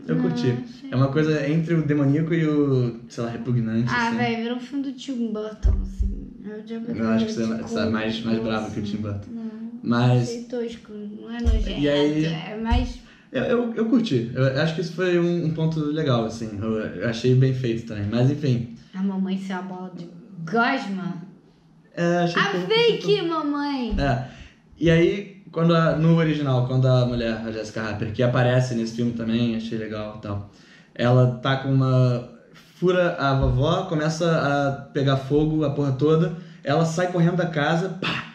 É uma coisa entre o demoníaco e o, sei lá, repugnante. Velho, virou um filme do Tim Burton, assim. Eu acho que você é mais bravo que o Tim Burton. Não, mas... achei tosco, não é nojento, E aí... é mais... Eu curti, eu acho que isso foi um ponto legal, assim, eu achei bem feito também, mas enfim... A mamãe ser a bola de gosma. Achei A fake, mamãe! E aí, no original, quando a mulher, a Jessica Harper, que aparece nesse filme também, achei legal e tal, ela tá com fura a vovó, começa a pegar fogo, a porra toda, ela sai correndo da casa, pá,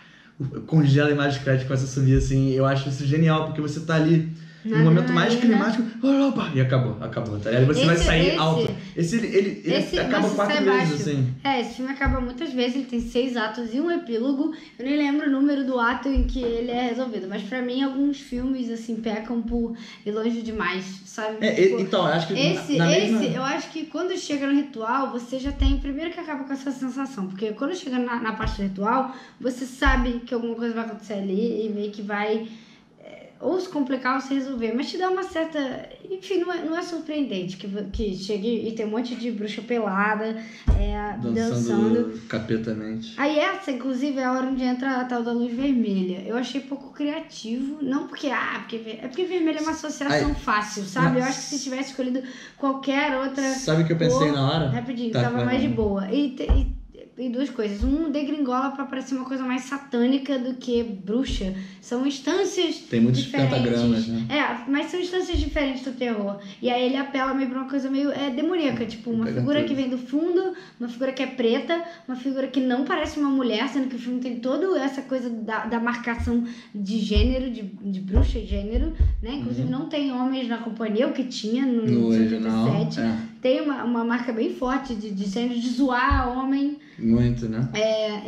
congela a imagem de crédito, começa a subir assim, eu acho isso genial, porque você tá ali no momento mais climático, e acabou, tá ligado? Você vai sair alto. Esse acaba 4 vezes, assim. Esse filme acaba muitas vezes, ele tem 6 atos e um epílogo. Eu nem lembro o número do ato em que ele é resolvido, mas pra mim alguns filmes, assim, pecam por ir longe demais, sabe? Então, eu acho que eu acho que quando chega no ritual, você já tem, primeiro que acaba com essa sensação, porque quando chega na parte do ritual, você sabe que alguma coisa vai acontecer ali e meio que vai... ou se complicar ou se resolver, mas te dá uma certa... Enfim, não é surpreendente que chegue e tem um monte de bruxa pelada, dançando capetamente. Aí essa, inclusive, é a hora onde entra a tal da luz vermelha. Eu achei pouco criativo, não porque... porque vermelho é uma associação fácil, sabe? Eu acho que se tivesse escolhido qualquer outra... Sabe o que eu pensei na hora? Rapidinho, tava mais de boa. E duas coisas. Degringola pra parecer uma coisa mais satânica do que bruxa. São instâncias Tem muitos diferentes. pentagramas, né? Mas são instâncias diferentes do terror. E aí ele apela meio pra uma coisa meio demoníaca. Tipo, uma figura que vem do fundo, uma figura que é preta, uma figura que não parece uma mulher, sendo que o filme tem toda essa coisa da marcação de gênero, de bruxa e gênero, né? Inclusive não tem homens na companhia, o que tinha no 57. Tem uma marca bem forte de gênero, de zoar homem. Muito, né?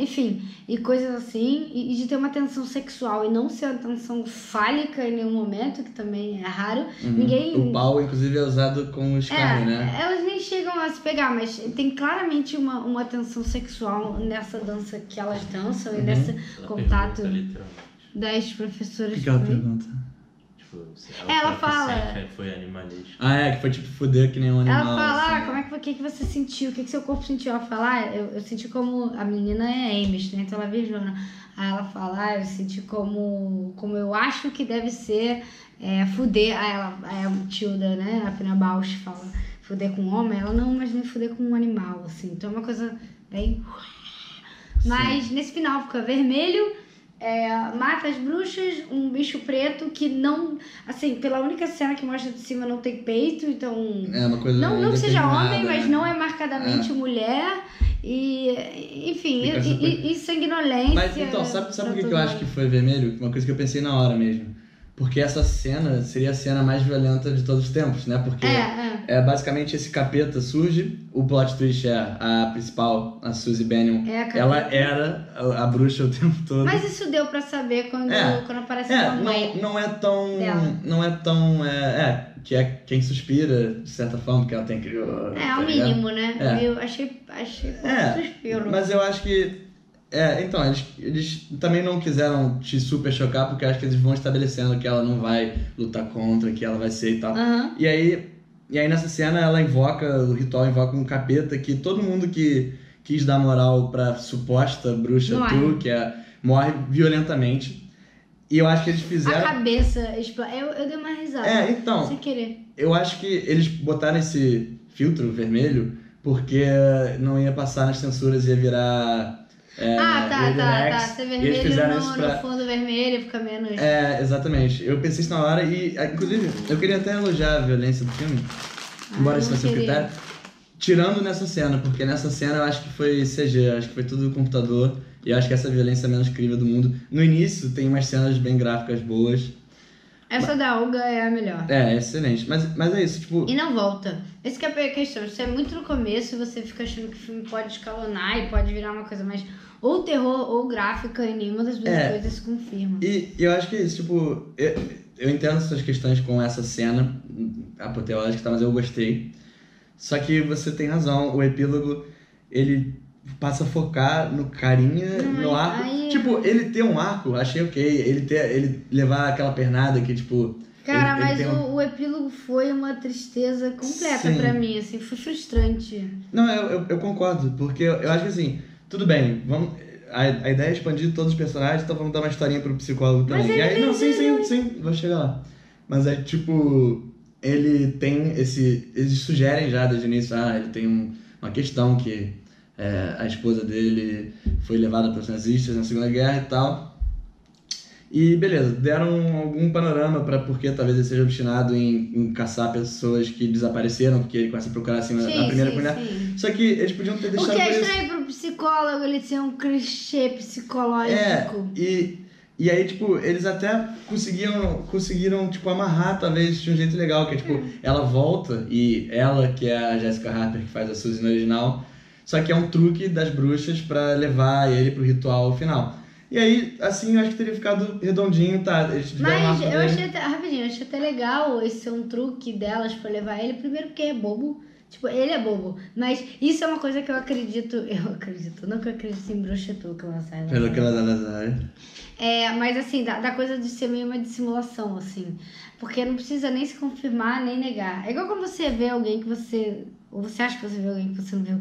Enfim, e coisas assim, e de ter uma tensão sexual e não ser uma tensão fálica em nenhum momento, que também é raro. Ninguém... O pau, inclusive, é usado com escárnio, né? Elas nem chegam a se pegar, mas tem claramente uma tensão sexual nessa dança que elas dançam e nesse contato das professoras. O que ela pergunta? Ela fala... Foi animalístico. Que foi tipo foder que nem um animal. Ela fala, assim, como é que você sentiu? O que seu corpo sentiu? Ela fala, eu senti como... A menina é Amish, né? Então ela é viajona. Aí ela fala, eu senti como eu acho que deve ser fuder. Aí a Tilda, né? A Pina Bausch fala, fuder com um homem. Ela, não, mas nem fuder com um animal, assim. Então é uma coisa bem... Mas nesse final fica vermelho... mata as bruxas, um bicho preto que não... Assim, pela única cena que mostra de cima não tem peito, então... uma coisa não que seja homem, mas não é marcadamente mulher. E, enfim, e sanguinolência... Mas, então, sabe o que eu acho que foi vermelho? Uma coisa que eu pensei na hora mesmo. Porque essa cena seria a cena mais violenta de todos os tempos, né? Porque basicamente esse capeta surge, o plot twist é a principal, a Suzy Bennion. Ela era a bruxa o tempo todo. Mas isso deu pra saber quando aparece a mãe. Não é tão... que é quem suspira, de certa forma, porque ela tem que... É o mínimo, né? Eu achei suspiro. Mas eu acho que... então, eles também não quiseram te super chocar, porque acho que eles vão estabelecendo que ela não vai lutar contra, que ela vai ser e tal. E aí nessa cena o ritual invoca um capeta que todo mundo que quis dar moral pra suposta bruxa que morre violentamente. E eu acho que eles fizeram... A cabeça explode. Eu dei uma risada. Então... Sem querer. Eu acho que eles botaram esse filtro vermelho porque não ia passar nas censuras, ia virar... tá. Ser vermelho no fundo vermelho fica menos... exatamente. Eu pensei isso na hora e, inclusive, eu queria até elogiar a violência do filme, embora isso fosse um critério, tirando nessa cena, porque nessa cena eu acho que foi CG, acho que foi tudo computador, e eu acho que essa violência é a menos incrível do mundo. No início tem umas cenas bem gráficas boas. Essa da Olga é a melhor. É excelente, mas é isso, tipo... E não volta. Essa que é a questão. Você é muito no começo, você fica achando que o filme pode escalonar e pode virar uma coisa mais... ou terror ou gráfica, e nenhuma das duas coisas se confirma. E eu acho que é isso, tipo... Eu entendo essas questões com essa cena apoteótica, mas eu gostei. Só que você tem razão, o epílogo, ele passa a focar no carinha, no arco. Tipo, ele ter um arco, achei ok. Ele levar aquela pernada que, tipo... Cara, mas o epílogo foi uma tristeza completa pra mim, assim, foi frustrante. Não, eu concordo, porque eu acho que assim, tudo bem, vamos... A ideia é expandir todos os personagens, então vamos dar uma historinha pro psicólogo também. Mas E aí, não, sim, vou chegar lá. Mas é tipo, ele tem eles sugerem já desde o início, ele tem uma questão que a esposa dele foi levada pelos nazistas na Segunda Guerra e tal. E beleza, deram algum panorama para porque talvez ele seja obstinado em caçar pessoas que desapareceram, porque ele começa a procurar assim a primeira mulher. Só que eles podiam ter deixado. O que é estranho pro psicólogo ele ser um clichê psicológico. E aí, tipo, eles até conseguiram tipo, amarrar, talvez, de um jeito legal, que é, tipo, ela volta e ela, que é a Jessica Harper, que faz a Suzy no original, só que é um truque das bruxas pra levar ele pro ritual final. E aí, assim, eu acho que teria ficado redondinho, tá? Mas eu achei até legal esse ser um truque delas pra levar ele, primeiro porque é bobo. Tipo, ele é bobo, mas isso é uma coisa que eu acredito, não que eu acredito em bruxa que ela sai. Pelo que ela dá. Mas assim, da coisa de ser meio uma dissimulação, assim. Porque não precisa nem se confirmar, nem negar. É igual quando você vê alguém que você... Ou você acha que você vê alguém que você não viu.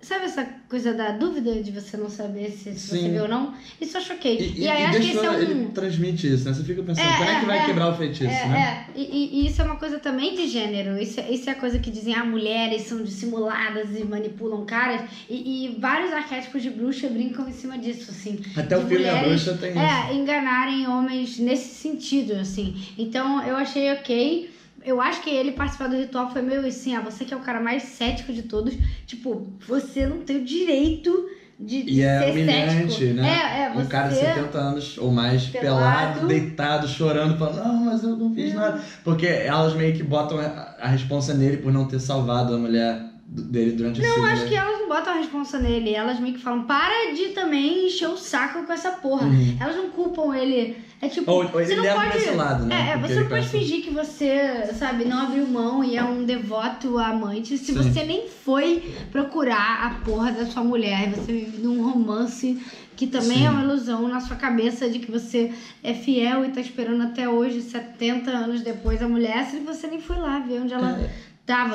Sabe essa coisa da dúvida de você não saber se você viu ou não? Isso eu acho ok. E aí acho que esse ele transmite isso, né? Você fica pensando, quando é que vai quebrar o feitiço, né? E isso é uma coisa também de gênero. Isso é a coisa que dizem, mulheres são dissimuladas e manipulam caras. E vários arquétipos de bruxa brincam em cima disso, assim. Até o filme da bruxa tem isso. Enganarem homens nesse sentido, assim. Então, eu achei ok. Eu acho que ele participar do ritual foi meio assim, você que é o cara mais cético de todos, tipo, você não tem o direito de ser humilhante, cético. Né? Um cara de 70 anos ou mais, pelado, deitado, chorando, falando, não, mas eu não fiz nada. Porque elas meio que botam a responsa nele por não ter salvado a mulher dele durante o Não, acho que elas não botam a responsa nele. Elas meio que falam, para de também encher o saco com essa porra. Elas não culpam ele. É tipo, ou você ele não leva pode... pra esse lado, né? Você não pode fingir que você, sabe, não abriu mão e é um devoto amante se você nem foi procurar a porra da sua mulher. Você vive num romance que também é uma ilusão na sua cabeça de que você é fiel e tá esperando até hoje, 70 anos depois, a mulher, se você nem foi lá ver onde ela...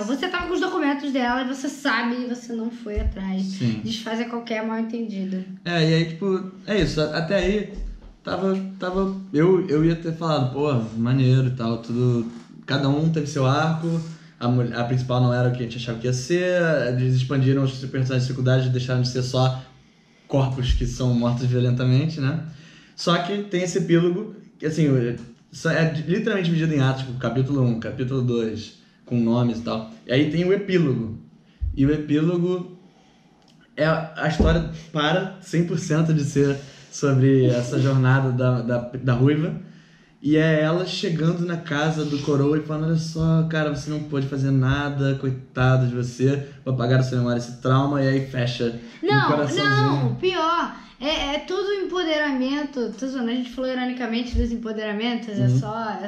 Você tava com os documentos dela e você sabe e você não foi atrás. Desfaz a qualquer mal entendido. E aí, tipo, é isso. Até aí, eu ia ter falado, pô, maneiro e tal, tudo... Cada um teve seu arco, a principal não era o que a gente achava que ia ser, eles expandiram os personagens de dificuldade e deixaram de ser só corpos que são mortos violentamente, né? Só que tem esse epílogo, que assim, é literalmente dividido em atos, tipo, capítulo 1, capítulo 2... com nomes e tal. E aí tem o epílogo. E o epílogo a história para 100% de ser sobre essa jornada da Ruiva. E é ela chegando na casa do coroa e falando, olha só, cara, você não pode fazer nada, coitado de você, vou apagar da sua memória esse trauma, e aí fecha no coraçãozinho. Não, pior. É tudo empoderamento. A gente falou ironicamente dos empoderamentos,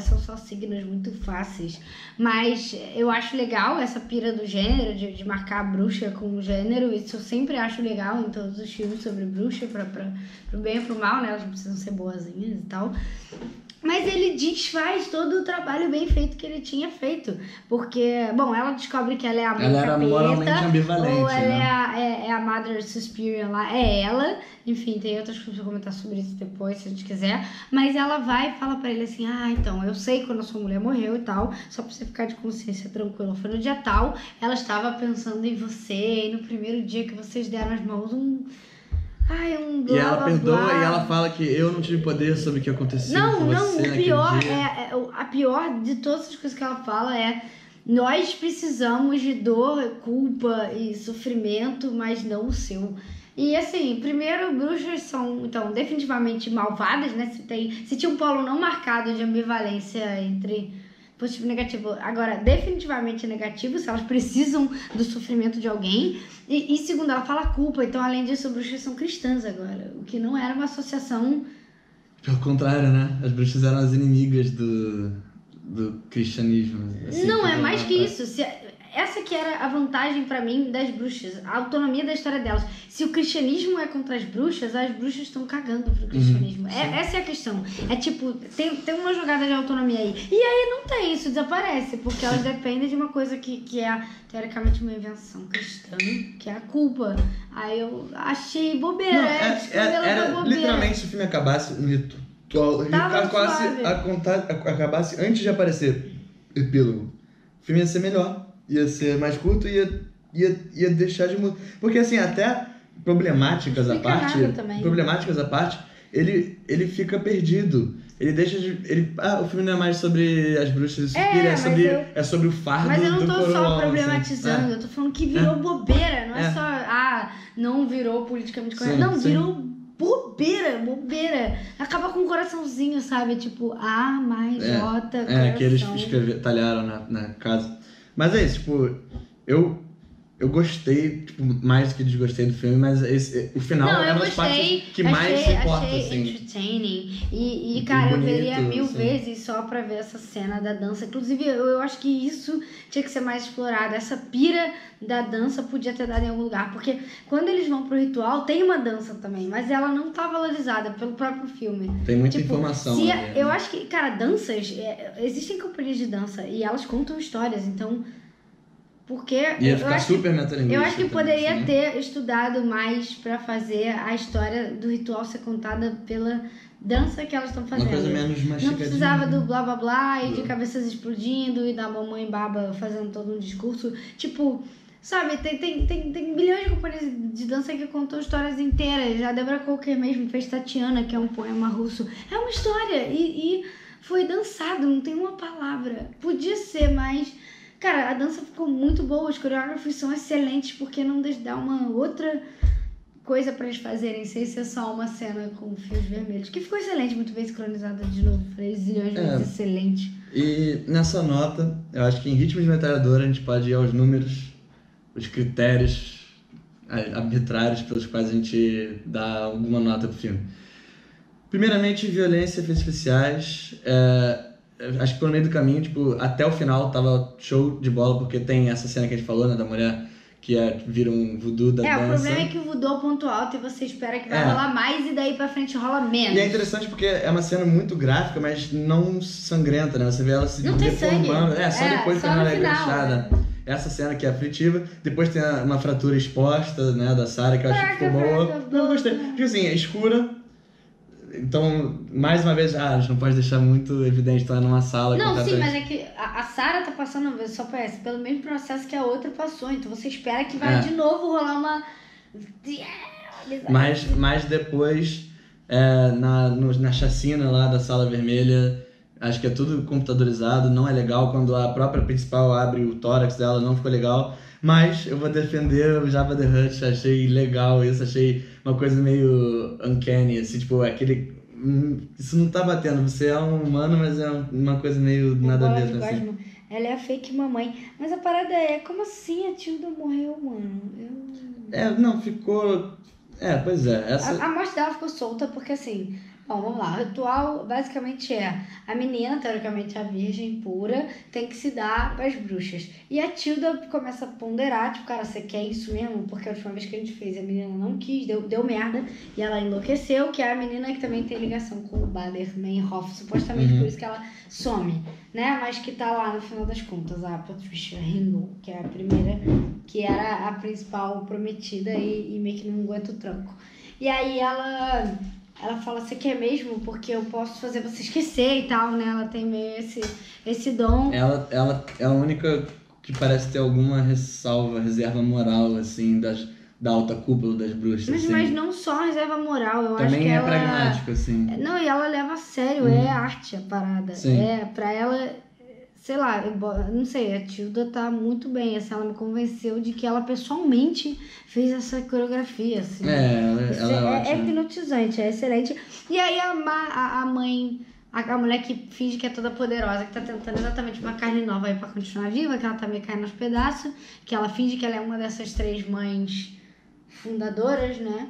são só signos muito fáceis. Mas eu acho legal essa pira do gênero, de marcar a bruxa com o gênero. Isso eu sempre acho legal em todos os filmes sobre bruxa, pro bem e pro mal, né? Elas não precisam ser boazinhas e tal. Mas ele desfaz todo o trabalho bem feito que ele tinha feito. Porque, bom, ela descobre que ela é a mãe capeta. Ela era moralmente ambivalente, ou ela né? é a Mother Suspirian lá, é ela. Enfim, tem outras coisas pra comentar sobre isso depois, se a gente quiser. Mas ela vai e fala pra ele assim, então, eu sei quando a sua mulher morreu e tal, só pra você ficar de consciência tranquila. Foi no dia tal, ela estava pensando em você, e no primeiro dia que vocês deram as mãos, e ela perdoa e ela fala que eu não tive poder sobre o que aconteceu com você o pior a pior de todas as coisas que ela fala nós precisamos de dor, culpa e sofrimento, mas não o seu. E assim, primeiro, bruxas são, então, definitivamente malvadas, né? Se tinha um polo não marcado de ambivalência entre positivo e negativo, agora definitivamente negativo, se elas precisam do sofrimento de alguém. E segundo, ela fala culpa, então além disso, bruxas são cristãs agora, o que não era uma associação. Pelo contrário, né? As bruxas eram as inimigas do cristianismo. Assim, não, é mais que isso. essa que era a vantagem pra mim das bruxas, a autonomia da história delas. Se o cristianismo é contra as bruxas estão cagando pro cristianismo. Essa é a questão. É tipo, tem uma jogada de autonomia aí. E aí não tem, isso desaparece, porque elas dependem de uma coisa que é teoricamente uma invenção cristã, que é a culpa. Aí eu achei bobeira. Era literalmente, se o filme acabasse no ritual, acabasse antes de aparecer epílogo, o filme ia ser melhor, ia ser mais curto e ia deixar de mudar. Porque assim, até problemáticas à parte, ele fica perdido. Ele deixa de... o filme não é mais sobre as bruxas, é sobre o fardo do Mas eu não tô coroão, só problematizando, assim. Eu tô falando que virou bobeira, não é só, não virou politicamente correto. Não, virou bobeira. Acaba com um coraçãozinho, sabe? Tipo, A mais J, coração. Que eles talharam na casa. Mas é isso, tipo, eu gostei, tipo, mais do que desgostei do filme, mas o final é uma das partes que mais importa, assim. Entertaining. E cara, bonito, eu veria 1000 vezes só pra ver essa cena da dança. Inclusive, eu acho que isso tinha que ser mais explorado. Essa pira da dança podia ter dado em algum lugar. Porque quando eles vão pro ritual, tem uma dança também, mas ela não tá valorizada pelo próprio filme. Tem muita informação. Eu acho que, cara, danças... existem companhias de dança e elas contam histórias, então... Porque ia ficar super metalinguístico. Eu acho que poderia ter estudado mais pra fazer a história do ritual ser contada pela dança que elas estão fazendo. Uma coisa menos masticadinha. Não precisava do blá blá blá e de cabeças explodindo e da mamãe baba fazendo todo um discurso. Tipo, sabe, tem bilhões de companhias de dança que contam histórias inteiras. A Deborah Coker mesmo fez Tatiana, que é um poema russo. É uma história e foi dançado, não tem uma palavra. Podia ser mais... Cara, a dança ficou muito boa, os coreógrafos são excelentes, porque não dá uma outra coisa pra eles fazerem, sem ser só uma cena com fios vermelhos. Que ficou excelente, muito bem sincronizada de novo. Falei zilhões de vezes excelente. E nessa nota, eu acho que em Ritmo de Metralhadora a gente pode ir aos números, os critérios arbitrários pelos quais a gente dá alguma nota pro filme. Primeiramente, violência, efeitos especiais. Acho que pelo meio do caminho, tipo, até o final tava show de bola, porque tem essa cena que a gente falou, né, da mulher que vira um voodoo da dança. O problema é que o voodoo é o ponto alto e você espera que vai rolar mais e daí pra frente rola menos. E é interessante porque é uma cena muito gráfica, mas não sangrenta, né? Você vê ela se deformando. Só depois que ela é agachada. Essa cena que é aflitiva. Depois tem uma fratura exposta, né, da Sarah, que eu acho que ficou boa. Eu gostei. Porque assim, é escura. Então, mais uma vez, a gente não pode deixar muito evidente estar numa sala. Não, sim, mas é que a Sarah tá passando, só parece, pelo mesmo processo que a outra passou. Então você espera que vai de novo rolar uma... Mas depois, na chacina lá da Sala Vermelha, acho que é tudo computadorizado, não é legal. Quando a própria principal abre o tórax dela, não ficou legal. Mas eu vou defender o Jabba the Hutt, achei legal isso, achei uma coisa meio uncanny, assim, tipo, aquele... Isso não tá batendo, você é um humano, mas é uma coisa meio nada a ver, assim. Ela é a fake mamãe. Mas a parada é, como assim a Tilda morreu, mano? Não, ficou... pois é. A morte dela ficou solta porque, assim... Bom, vamos lá. O ritual basicamente a menina, teoricamente a virgem pura, tem que se dar pras bruxas. E a Tilda começa a ponderar, tipo, cara, você quer isso mesmo? Porque a última vez que a gente fez, a menina não quis, deu merda, e ela enlouqueceu, que é a menina que também tem ligação com o Bader Meinhof, supostamente por isso que ela some, né? Mas que tá lá no final das contas, a Patricia Ringo, que é a primeira, que era a principal prometida e meio que não aguenta o tranco. E aí ela fala, você quer mesmo? Porque eu posso fazer você esquecer e tal, né? Ela tem meio esse dom. Ela é a única que parece ter alguma reserva moral, assim, da alta cúpula das bruxas. Mas não só reserva moral, eu também acho que é ela... pragmático, assim. Não, e ela leva a sério, é arte a parada. Sim. Pra ela... Sei lá, não sei, a Tilda tá muito bem, assim, ela me convenceu de que ela pessoalmente fez essa coreografia, assim. Ela é hipnotizante, é excelente. E aí a mãe, a mulher que finge que é toda poderosa, que tá tentando exatamente uma carne nova aí pra continuar viva, que ela tá meio caindo aos pedaços, que ela finge que ela é uma dessas 3 mães fundadoras, né?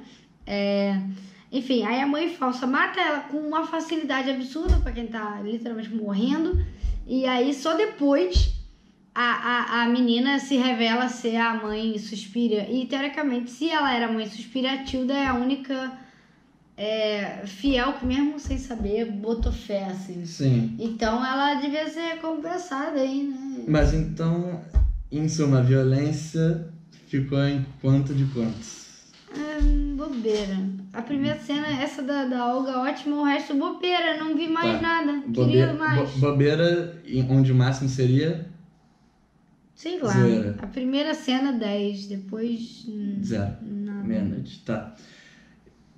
Enfim, aí a mãe falsa mata ela com uma facilidade absurda pra quem tá literalmente morrendo. E aí, só depois a menina se revela ser a mãe Suspiria. E, teoricamente, se ela era a mãe Suspiria, a Tilda é a única fiel que, mesmo sem saber, botou fé, assim. Sim. Então, ela devia ser recompensada aí, né? Mas então, em suma, a violência ficou em quanto de quantos? Bobeira. A primeira cena, essa da Olga, ótima, o resto bobeira, não vi mais nada. Queria mais. Bobeira, onde o máximo seria? Sei lá. 0. A primeira cena, 10. Depois. 0. Nada. Menos.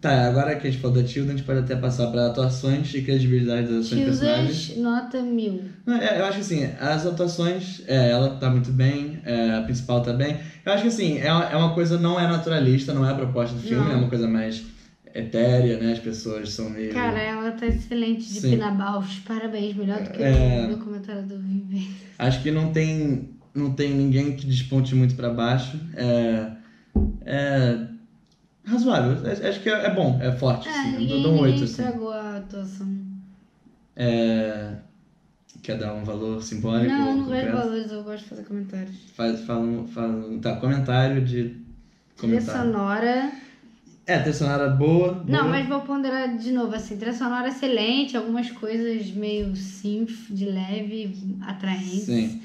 Tá, agora que a gente falou da Tilda, a gente pode até passar para atuações e credibilidade das ações personagens. Tildas, nota 1000. Eu acho que assim, as atuações, ela tá muito bem, a principal tá bem. Eu acho que assim, é uma coisa, não é naturalista, não é a proposta do filme, Não. é uma coisa mais etérea, né? As pessoas são meio... Cara, ela tá excelente de Sim. Pina Bausch. Parabéns, melhor do que o documentário do Vivem. Acho que não tem ninguém que desponte muito pra baixo. É razoável. Acho que é bom, é forte. Assim. Eu dou um 8. Assim. Estragou a atuação. Quer dar um valor simbólico? Não gosto de concreto? valores, eu gosto de fazer comentários. Tá, comentário de... Trilha sonora. Trilha sonora boa. Não, mas vou ponderar de novo, assim, trilha sonora excelente, algumas coisas meio synth, de leve, atraentes. Sim.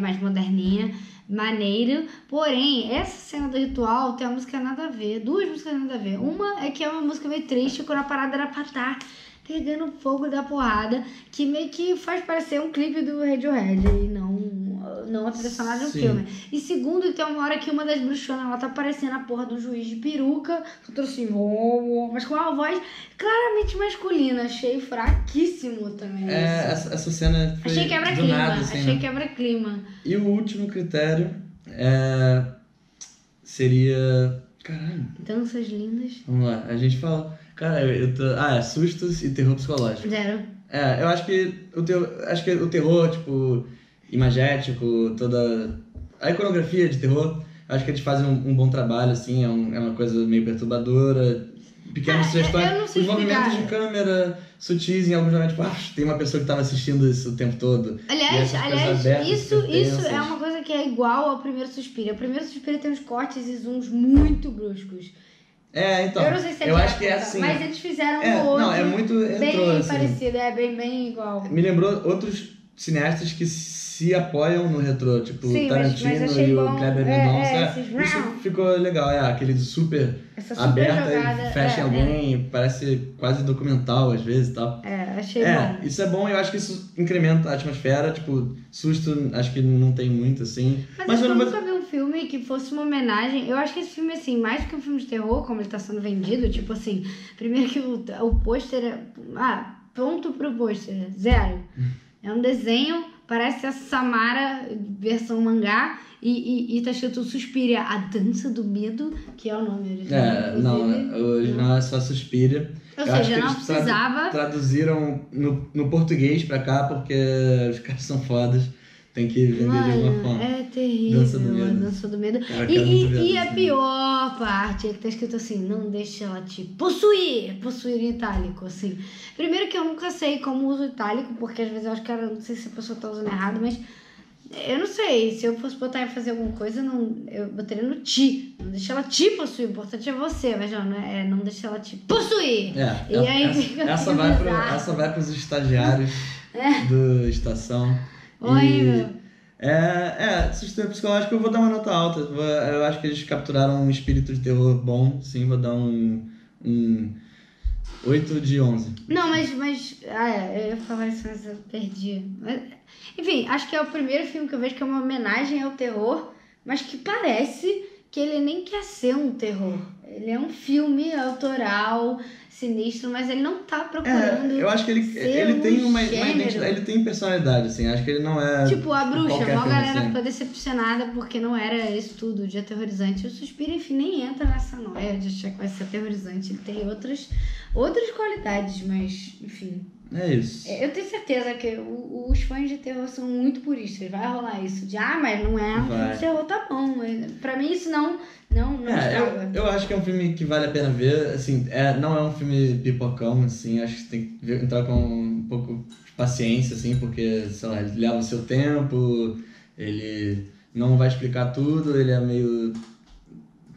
Mais moderninha, maneiro. Porém, essa cena do ritual tem uma música nada a ver, 2 músicas nada a ver. Uma é que é uma música meio triste, quando a parada era pra estar pegando fogo da porrada, que meio que faz parecer um clipe do Radiohead e não a trilha sonora de um filme. E segundo, tem uma hora que uma das bruxonas, ela tá parecendo a porra de um juiz de peruca, cantando assim, mas com uma voz claramente masculina. Achei fraquíssimo também. Essa cena foi achei quebra-clima, assim, quebra-clima. E o último critério seria... Caralho. Danças lindas. Vamos lá, a gente fala... Cara, sustos e terror psicológico. 0. Eu acho que o terror, tipo, imagético, toda a iconografia de terror, acho que eles fazem um bom trabalho, assim, é uma coisa meio perturbadora, pequenas sugestões, os movimentos de câmera sutis em alguns momentos, tipo, tem uma pessoa que estava assistindo isso o tempo todo. Aliás, isso é uma coisa que é igual ao Primeiro Suspiro. O Primeiro Suspiro tem uns cortes e zooms muito bruscos. Então, eu não sei se eu acho que é assim. Mas eles fizeram um outro. Não, é muito bem retrô, assim. parecido, bem igual. Me lembrou outros cineastas que se apoiam no retrô, tipo o Tarantino e o Kleber Mendonça. Isso ficou legal, aquele super aberta e fecha em alguém, parece quase documental às vezes e tal. Achei bom. Isso é bom, eu acho que isso incrementa a atmosfera, tipo, susto acho que não tem muito, assim. Mas eu nunca vi um filme que fosse uma homenagem. Eu acho que esse filme, assim, mais do que um filme de terror, como ele tá sendo vendido, tipo assim, primeiro que o pôster ponto pro pôster, 0. É um desenho, parece a Samara versão mangá e tá escrito Suspiria, a dança do medo, que é o nome original. O original é só Suspiria. Ou seja, não precisava... Traduziram no português pra cá porque os caras são fodas. Tem que vender de alguma forma. É terrível, Dança do Medo. E a pior parte é que tá escrito assim, não deixe ela te possuir em itálico, assim. Primeiro que eu nunca sei como uso itálico, porque às vezes eu acho que não sei se a pessoa tá usando errado, mas eu não sei, se eu fosse botar e fazer alguma coisa, eu botaria no ti. Não deixa ela te possuir, o importante é você, mas não deixa ela te possuir. E aí essa vai pros estagiários do Estação. Horrível. Sistema psicológico eu vou dar uma nota alta. Eu acho que eles capturaram um espírito de terror bom, sim, vou dar um 8 de 11. Não, mas eu ia falar isso, mas eu perdi. Enfim, acho que é o primeiro filme que eu vejo que é uma homenagem ao terror, mas que parece que ele nem quer ser um terror. Ele é um filme autoral, sinistro, mas ele não tá procurando. Eu acho que ele tem uma identidade, ele tem personalidade, assim, acho que ele não é. Tipo, a bruxa, uma galera assim. ficou decepcionada porque não era isso tudo de aterrorizante. O Suspiro, enfim, nem entra nessa noia de achar que vai ser aterrorizante. Ele tem outras qualidades, mas, enfim. É isso. Eu tenho certeza que os fãs de terror são muito puristas. Vai rolar isso de, mas não é um filme de terror, tá bom. Pra mim isso não estraga. Eu acho que é um filme que vale a pena ver, assim, não é um filme pipocão, assim, acho que tem que entrar com um pouco de paciência, assim, porque, sei lá, ele leva o seu tempo, Ele não vai explicar tudo, ele é meio...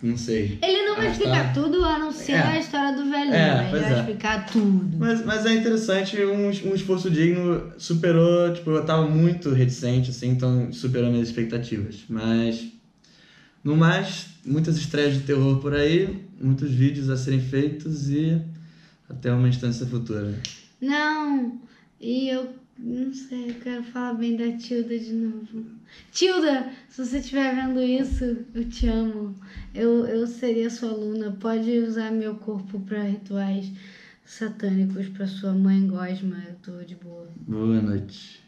não sei. Ele não vai explicar tudo, a não ser a história do velhinho. Ele vai explicar tudo. Mas é interessante, um esforço digno, superou, tipo, eu tava muito reticente, assim, então superou minhas expectativas. Mas, no mais, muitas estreias de terror por aí, muitos vídeos a serem feitos e até uma instância futura. Não, e eu não sei, eu quero falar bem da Tilda de novo. Tilda, se você estiver vendo isso, eu te amo. Eu seria sua aluna. Pode usar meu corpo para rituais satânicos para sua mãe gosma. Eu tô de boa. Boa noite.